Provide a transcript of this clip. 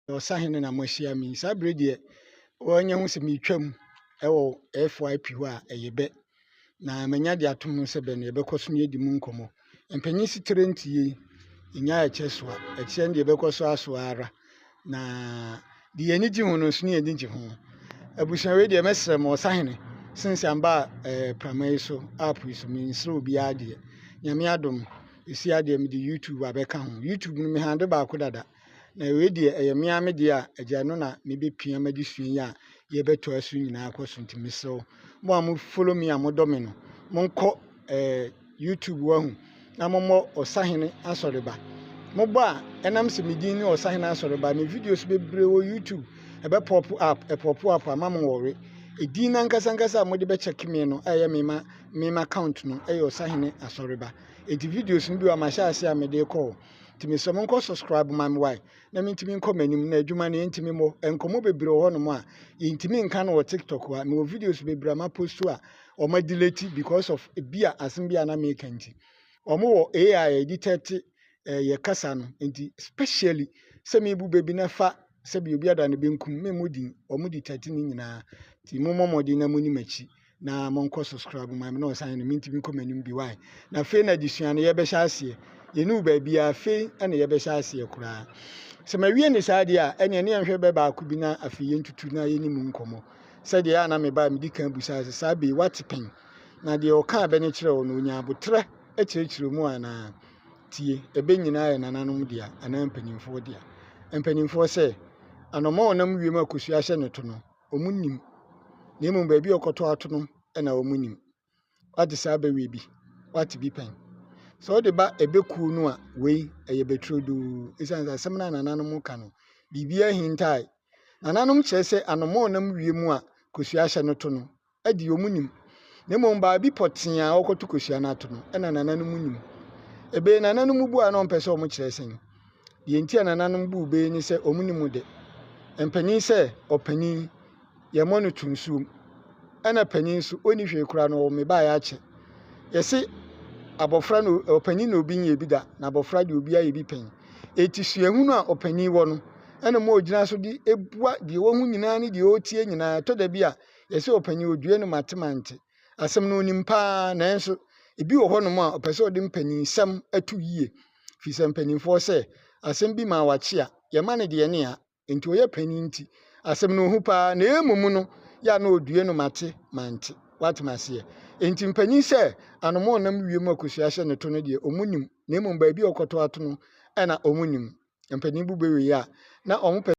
Osahene na mohyia mi sa brede wonye ho se mitwam ewo FYP ho a eyebe na manya de atom se be ne yebekoso ne di mu nkomo empanyi sitere ntie inya echeso a eche ne yebekoso aso ara na de yeni gi ho no so ne yeni gi ho abusan we de mesrem Osahene since amba pramai so app so mi nsre obi ade nyame adom esi ade mi de YouTube abeka ho YouTube no me hande ba ko dada na we de eyemia me de a agya no na me bepia ma de suen ya ye beto asu nyina akoso ntimi so mo am follow me amodome no monko YouTube wa hu na mo Osahene asoreba mo ba enam se medin ni Osahene asoreba me videos bebre wo YouTube ebe pop up amam worry edin na nkasa mo de be check me no eye me account no eye Osahene asoreba edi videos nbi wa ma sha ase amede call timi so monko subscribe ma me why na me ntimi nko manim na adwuma na ntimi mo enkomo bebre ho no mo a ntimi nka no TikTok wa me videos bebre ma post a o ma delete because of bia asem bia na me kanti omo wo AI edited ye kasa no nti specially se me bu bebi na fa se bi obi ada na benkum me modin omo di 13 nyina ti mo momodi na moni machi na monko subscribe ma me no Osahene me ntimi nko manim bi why na fe na disuane ye be sha ase yenu ba bia fe ene ye be sha ase kura se ma wie ni saade a ene ne nhwe be ba ku bi na afi ye ntutu na ye ni mu nkomo se de ya na me ba me di kan busa se sabe watipen na de o ka be ne kire wo no nya abotre e kire mu ana tie ebe nyina ye nananom dia ana mpanyimfo dia mpanyimfo se anoma onam wiem akosu ahye ne to no omunim na emu ba bi okoto ato no na omunim wati sabe we bi wati bi pen so de ba ebeku no a wei eyebetrodu isanza semna nananom ka no bibia hintai nananom kyerese anoma onam wiem a kosu ahye ne to no adi omunim na emu ba bi potia okoto kosu na to no na nananom nim ebe nananom bu a no mpese omo kyerese ye ntia nananom bu be ni se omunim de empanyin se opanyin ye monu tunsu ana panyin su oni hwe kura no me ba ya che yesi abofra no opanyin no obi nye bi da na abofra de obi aye bi pen eti suehunu a opanyin wo no ana mo ogina so di ebua de wo hu nyina ni de otie nyina to da bi a yesi opanyin odue no matemante asem no onimpa na enso ebi wo ho no ma opese odi mpanyin sam atu yie fi sam panyin se asem bi ma wache a ye ma ne de ne a enti oye panyin nti asem no hu pa na emumu no ya na odue no mante watmase enti mpanyin se anoma onam wiem akosu ahye ne to no de omunim na emu ba bi okoto ato no na omunim mpanyin bu bewe ya na omo